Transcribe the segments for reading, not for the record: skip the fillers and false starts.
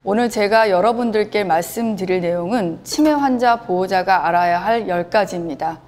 오늘 제가 여러분들께 말씀드릴 내용은 치매 환자 보호자가 알아야 할 10가지입니다.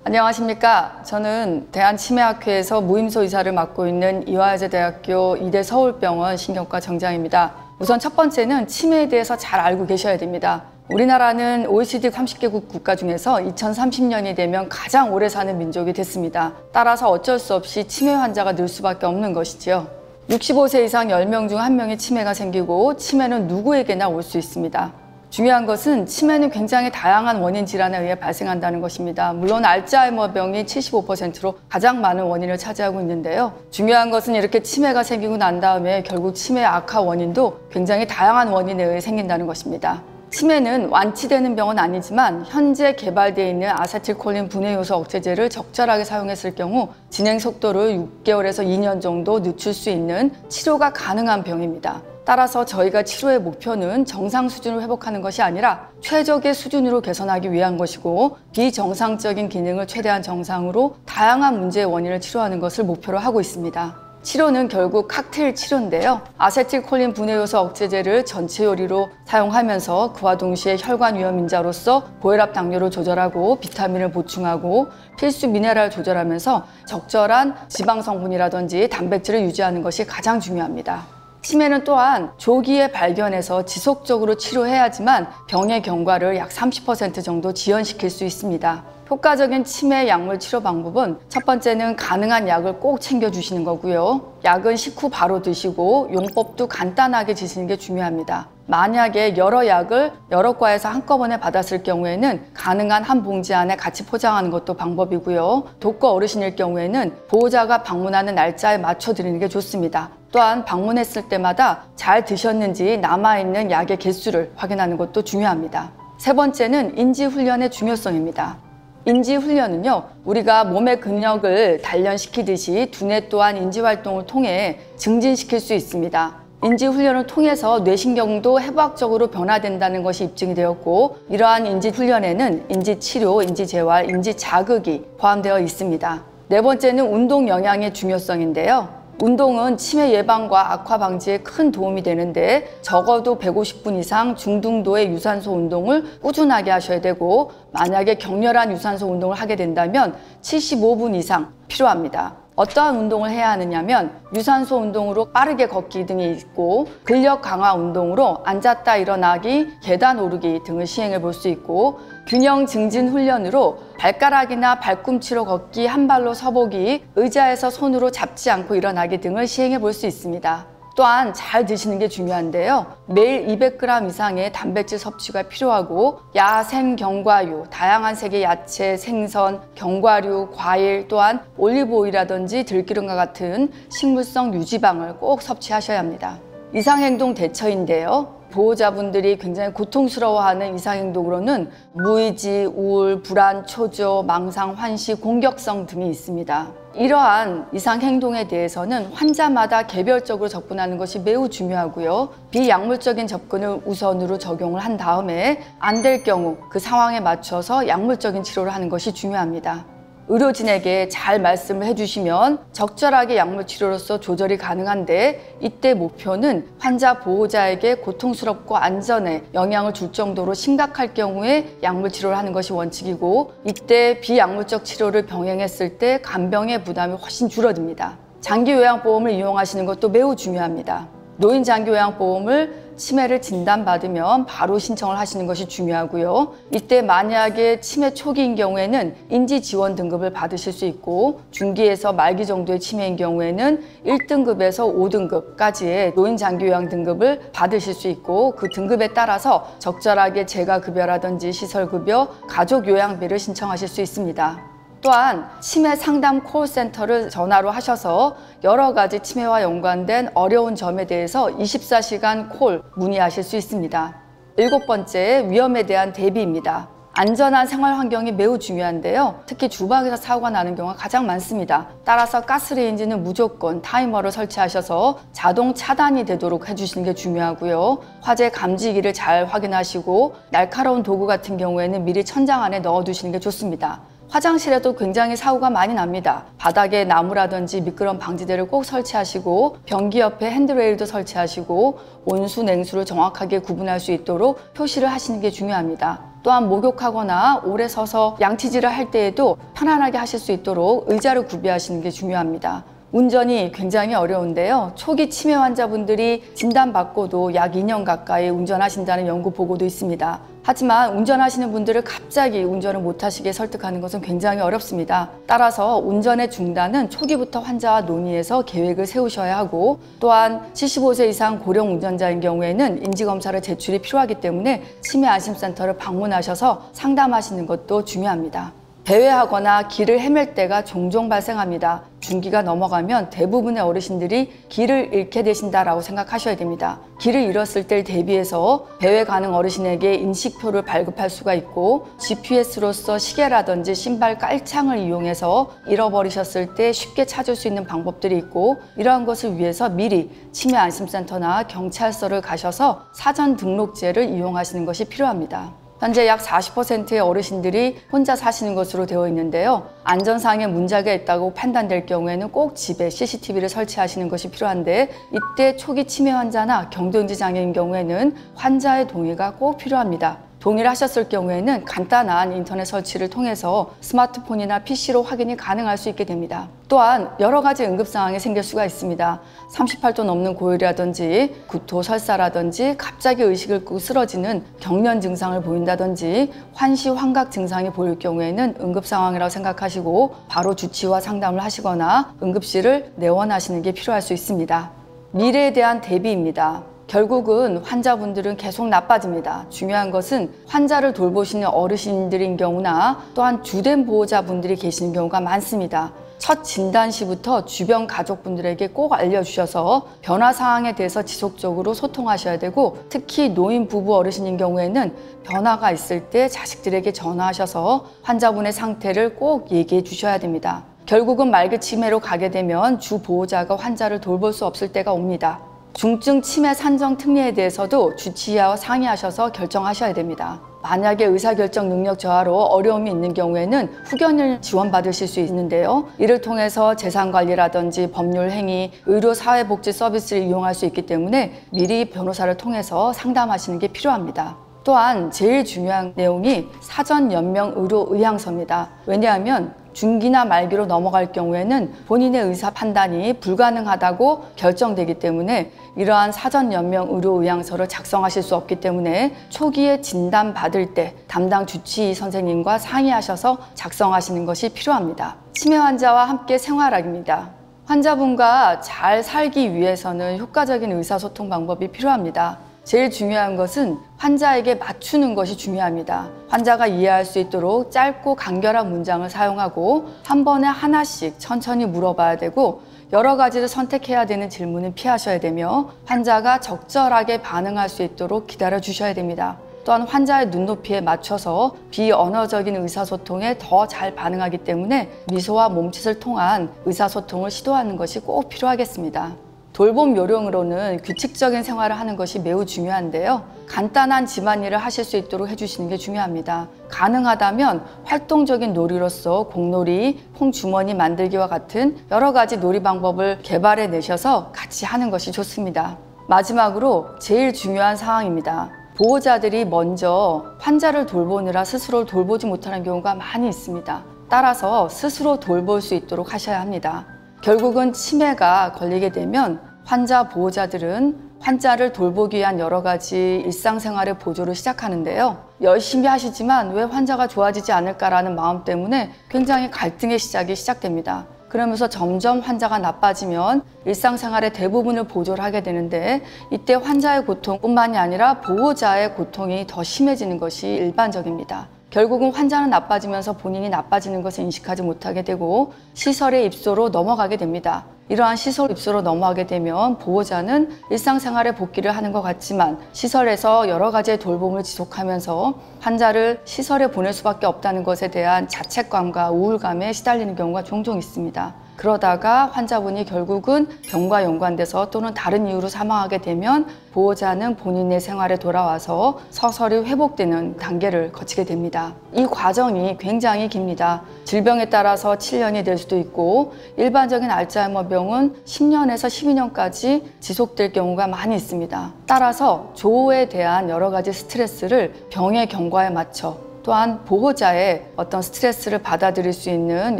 안녕하십니까. 저는 대한치매학회에서 무임소 의사를 맡고 있는 이화여자대학교 이대 서울병원 신경과 정장입니다. 우선 첫 번째는 치매에 대해서 잘 알고 계셔야 됩니다. 우리나라는 OECD 30개국 국가 중에서 2030년이 되면 가장 오래 사는 민족이 됐습니다. 따라서 어쩔 수 없이 치매 환자가 늘 수밖에 없는 것이지요. 65세 이상 10명 중 1명이 치매가 생기고 치매는 누구에게나 올 수 있습니다. 중요한 것은 치매는 굉장히 다양한 원인 질환에 의해 발생한다는 것입니다. 물론 알츠하이머병이 75%로 가장 많은 원인을 차지하고 있는데요. 중요한 것은 이렇게 치매가 생기고 난 다음에 결국 치매의 악화 원인도 굉장히 다양한 원인에 의해 생긴다는 것입니다. 치매는 완치되는 병은 아니지만 현재 개발되어 있는 아세틸콜린 분해 요소 억제제를 적절하게 사용했을 경우 진행 속도를 6개월에서 2년 정도 늦출 수 있는 치료가 가능한 병입니다. 따라서 저희가 치료의 목표는 정상 수준을 회복하는 것이 아니라 최적의 수준으로 개선하기 위한 것이고, 비정상적인 기능을 최대한 정상으로 다양한 문제의 원인을 치료하는 것을 목표로 하고 있습니다. 치료는 결국 칵테일 치료인데요. 아세틸콜린 분해 요소 억제제를 전체 요리로 사용하면서 그와 동시에 혈관 위험인자로서 고혈압 당뇨를 조절하고 비타민을 보충하고 필수 미네랄을 조절하면서 적절한 지방 성분이라든지 단백질을 유지하는 것이 가장 중요합니다. 치매는 또한 조기에 발견해서 지속적으로 치료해야지만 병의 경과를 약 30% 정도 지연시킬 수 있습니다. 효과적인 치매 약물 치료 방법은 첫 번째는 가능한 약을 꼭 챙겨주시는 거고요. 약은 식후 바로 드시고 용법도 간단하게 드시는 게 중요합니다. 만약에 여러 약을 여러 과에서 한꺼번에 받았을 경우에는 가능한 한 봉지 안에 같이 포장하는 것도 방법이고요. 독거 어르신일 경우에는 보호자가 방문하는 날짜에 맞춰 드리는 게 좋습니다. 또한 방문했을 때마다 잘 드셨는지 남아있는 약의 개수를 확인하는 것도 중요합니다. 세 번째는 인지훈련의 중요성입니다. 인지훈련은요, 우리가 몸의 근력을 단련시키듯이 두뇌 또한 인지활동을 통해 증진시킬 수 있습니다. 인지훈련을 통해서 뇌신경도 해부학적으로 변화된다는 것이 입증이 되었고, 이러한 인지훈련에는 인지치료, 인지재활, 인지자극이 포함되어 있습니다. 네 번째는 운동 영향의 중요성인데요. 운동은 치매 예방과 악화 방지에 큰 도움이 되는데 적어도 150분 이상 중등도의 유산소 운동을 꾸준하게 하셔야 되고, 만약에 격렬한 유산소 운동을 하게 된다면 75분 이상 필요합니다. 어떠한 운동을 해야 하느냐면 유산소 운동으로 빠르게 걷기 등이 있고, 근력 강화 운동으로 앉았다 일어나기, 계단 오르기 등을 시행해 볼 수 있고, 균형 증진 훈련으로 발가락이나 발꿈치로 걷기, 한 발로 서보기, 의자에서 손으로 잡지 않고 일어나기 등을 시행해 볼 수 있습니다. 또한 잘 드시는 게 중요한데요. 매일 200g 이상의 단백질 섭취가 필요하고, 야생 견과류, 다양한 색의 야채, 생선, 견과류, 과일, 또한 올리브오일이라든지 들기름과 같은 식물성 유지방을 꼭 섭취하셔야 합니다. 이상행동 대처인데요. 보호자분들이 굉장히 고통스러워하는 이상행동으로는 무의지, 우울, 불안, 초조, 망상, 환시, 공격성 등이 있습니다. 이러한 이상행동에 대해서는 환자마다 개별적으로 접근하는 것이 매우 중요하고요. 비약물적인 접근을 우선으로 적용을 한 다음에 안 될 경우 그 상황에 맞춰서 약물적인 치료를 하는 것이 중요합니다. 의료진에게 잘 말씀을 해주시면 적절하게 약물 치료로서 조절이 가능한데, 이때 목표는 환자 보호자에게 고통스럽고 안전에 영향을 줄 정도로 심각할 경우에 약물 치료를 하는 것이 원칙이고, 이때 비약물적 치료를 병행했을 때 간병의 부담이 훨씬 줄어듭니다. 장기요양보험을 이용하시는 것도 매우 중요합니다. 노인장기요양보험을 치매를 진단받으면 바로 신청을 하시는 것이 중요하고요. 이때 만약에 치매 초기인 경우에는 인지지원 등급을 받으실 수 있고, 중기에서 말기 정도의 치매인 경우에는 1등급에서 5등급까지의 노인장기요양 등급을 받으실 수 있고, 그 등급에 따라서 적절하게 재가급여라든지 시설급여, 가족요양비를 신청하실 수 있습니다. 또한 치매 상담 콜센터를 전화로 하셔서 여러 가지 치매와 연관된 어려운 점에 대해서 24시간 콜 문의하실 수 있습니다. 7번째, 위험에 대한 대비입니다. 안전한 생활 환경이 매우 중요한데요. 특히 주방에서 사고가 나는 경우가 가장 많습니다. 따라서 가스레인지는 무조건 타이머를 설치하셔서 자동 차단이 되도록 해주시는 게 중요하고요. 화재 감지기를 잘 확인하시고, 날카로운 도구 같은 경우에는 미리 천장 안에 넣어두시는 게 좋습니다. 화장실에도 굉장히 사고가 많이 납니다. 바닥에 나무라든지 미끄럼 방지대를 꼭 설치하시고 변기 옆에 핸드레일도 설치하시고 온수, 냉수를 정확하게 구분할 수 있도록 표시를 하시는 게 중요합니다. 또한 목욕하거나 오래 서서 양치질을 할 때에도 편안하게 하실 수 있도록 의자를 구비하시는 게 중요합니다. 운전이 굉장히 어려운데요. 초기 치매 환자분들이 진단받고도 약 2년 가까이 운전하신다는 연구 보고도 있습니다. 하지만 운전하시는 분들을 갑자기 운전을 못하시게 설득하는 것은 굉장히 어렵습니다. 따라서 운전의 중단은 초기부터 환자와 논의해서 계획을 세우셔야 하고, 또한 75세 이상 고령 운전자인 경우에는 인지검사를 제출이 필요하기 때문에 치매안심센터를 방문하셔서 상담하시는 것도 중요합니다. 배회하거나 길을 헤맬 때가 종종 발생합니다. 중기가 넘어가면 대부분의 어르신들이 길을 잃게 되신다라고 생각하셔야 됩니다. 길을 잃었을 때를 대비해서 배회 가능 어르신에게 인식표를 발급할 수가 있고, GPS로서 시계라든지 신발 깔창을 이용해서 잃어버리셨을 때 쉽게 찾을 수 있는 방법들이 있고, 이러한 것을 위해서 미리 치매안심센터나 경찰서를 가셔서 사전 등록제를 이용하시는 것이 필요합니다. 현재 약 40%의 어르신들이 혼자 사시는 것으로 되어 있는데요. 안전상의 문제가 있다고 판단될 경우에는 꼭 집에 CCTV를 설치하시는 것이 필요한데, 이때 초기 치매 환자나 경동지 장애인 경우에는 환자의 동의가 꼭 필요합니다. 동의를 하셨을 경우에는 간단한 인터넷 설치를 통해서 스마트폰이나 PC로 확인이 가능할 수 있게 됩니다. 또한 여러 가지 응급 상황이 생길 수가 있습니다. 38도 넘는 고열이라든지 구토, 설사라든지 갑자기 의식을 잃고 쓰러지는 경련 증상을 보인다든지 환시, 환각 증상이 보일 경우에는 응급 상황이라고 생각하시고 바로 주치의와 상담을 하시거나 응급실을 내원하시는 게 필요할 수 있습니다. 미래에 대한 대비입니다. 결국은 환자분들은 계속 나빠집니다. 중요한 것은 환자를 돌보시는 어르신들인 경우나 또한 주된 보호자분들이 계시는 경우가 많습니다. 첫 진단 시부터 주변 가족분들에게 꼭 알려주셔서 변화 사항에 대해서 지속적으로 소통하셔야 되고, 특히 노인 부부 어르신인 경우에는 변화가 있을 때 자식들에게 전화하셔서 환자분의 상태를 꼭 얘기해 주셔야 됩니다. 결국은 말기 치매로 가게 되면 주 보호자가 환자를 돌볼 수 없을 때가 옵니다. 중증 치매 산정 특례에 대해서도 주치의와 상의하셔서 결정하셔야 됩니다. 만약에 의사결정 능력 저하로 어려움이 있는 경우에는 후견을 지원받으실 수 있는데요. 이를 통해서 재산관리라든지 법률 행위, 의료사회복지 서비스를 이용할 수 있기 때문에 미리 변호사를 통해서 상담하시는 게 필요합니다. 또한 제일 중요한 내용이 사전 연명 의료 의향서입니다. 왜냐하면 중기나 말기로 넘어갈 경우에는 본인의 의사 판단이 불가능하다고 결정되기 때문에 이러한 사전 연명 의료 의향서를 작성하실 수 없기 때문에 초기에 진단 받을 때 담당 주치의 선생님과 상의하셔서 작성하시는 것이 필요합니다. 치매 환자와 함께 생활하기입니다. 환자분과 잘 살기 위해서는 효과적인 의사소통 방법이 필요합니다. 제일 중요한 것은 환자에게 맞추는 것이 중요합니다. 환자가 이해할 수 있도록 짧고 간결한 문장을 사용하고 한 번에 하나씩 천천히 물어봐야 되고, 여러 가지를 선택해야 되는 질문은 피하셔야 되며 환자가 적절하게 반응할 수 있도록 기다려 주셔야 됩니다. 또한 환자의 눈높이에 맞춰서 비언어적인 의사소통에 더 잘 반응하기 때문에 미소와 몸짓을 통한 의사소통을 시도하는 것이 꼭 필요하겠습니다. 돌봄 요령으로는 규칙적인 생활을 하는 것이 매우 중요한데요. 간단한 집안일을 하실 수 있도록 해주시는 게 중요합니다. 가능하다면 활동적인 놀이로서 공놀이, 콩주머니 만들기와 같은 여러 가지 놀이 방법을 개발해 내셔서 같이 하는 것이 좋습니다. 마지막으로 제일 중요한 사항입니다. 보호자들이 먼저 환자를 돌보느라 스스로 돌보지 못하는 경우가 많이 있습니다. 따라서 스스로 돌볼 수 있도록 하셔야 합니다. 결국은 치매가 걸리게 되면 환자 보호자들은 환자를 돌보기 위한 여러 가지 일상생활의 보조를 시작하는데요. 열심히 하시지만 왜 환자가 좋아지지 않을까라는 마음 때문에 굉장히 갈등의 시작이 시작됩니다. 그러면서 점점 환자가 나빠지면 일상생활의 대부분을 보조를 하게 되는데, 이때 환자의 고통뿐만이 아니라 보호자의 고통이 더 심해지는 것이 일반적입니다. 결국은 환자는 나빠지면서 본인이 나빠지는 것을 인식하지 못하게 되고 시설의 입소로 넘어가게 됩니다. 이러한 시설 입소로 넘어가게 되면 보호자는 일상생활에 복귀를 하는 것 같지만 시설에서 여러 가지의 돌봄을 지속하면서 환자를 시설에 보낼 수밖에 없다는 것에 대한 자책감과 우울감에 시달리는 경우가 종종 있습니다. 그러다가 환자분이 결국은 병과 연관돼서 또는 다른 이유로 사망하게 되면 보호자는 본인의 생활에 돌아와서 서서히 회복되는 단계를 거치게 됩니다. 이 과정이 굉장히 깁니다. 질병에 따라서 7년이 될 수도 있고 일반적인 알츠하이머병은 10년에서 12년까지 지속될 경우가 많이 있습니다. 따라서 조에 대한 여러 가지 스트레스를 병의 경과에 맞춰 또한 보호자의 어떤 스트레스를 받아들일 수 있는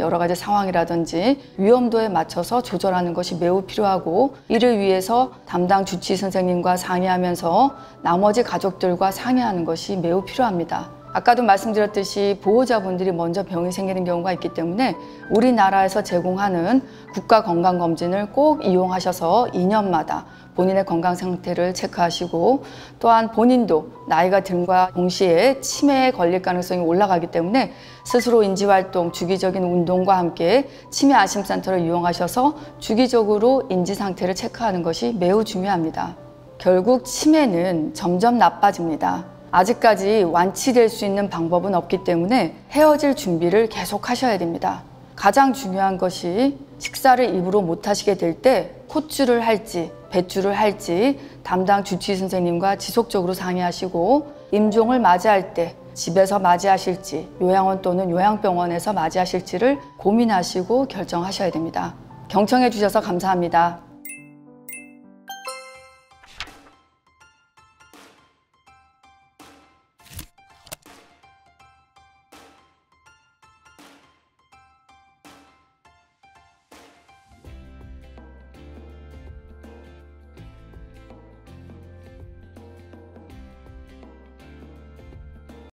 여러 가지 상황이라든지 위험도에 맞춰서 조절하는 것이 매우 필요하고, 이를 위해서 담당 주치의 선생님과 상의하면서 나머지 가족들과 상의하는 것이 매우 필요합니다. 아까도 말씀드렸듯이 보호자분들이 먼저 병이 생기는 경우가 있기 때문에 우리나라에서 제공하는 국가건강검진을 꼭 이용하셔서 2년마다 본인의 건강 상태를 체크하시고, 또한 본인도 나이가 듦과 동시에 치매에 걸릴 가능성이 올라가기 때문에 스스로 인지활동, 주기적인 운동과 함께 치매 안심센터를 이용하셔서 주기적으로 인지 상태를 체크하는 것이 매우 중요합니다. 결국 치매는 점점 나빠집니다. 아직까지 완치될 수 있는 방법은 없기 때문에 헤어질 준비를 계속 하셔야 됩니다. 가장 중요한 것이 식사를 입으로 못 하시게 될 때 콧줄을 할지 뱃줄을 할지 담당 주치의 선생님과 지속적으로 상의하시고, 임종을 맞이할 때 집에서 맞이하실지 요양원 또는 요양병원에서 맞이하실지를 고민하시고 결정하셔야 됩니다. 경청해 주셔서 감사합니다.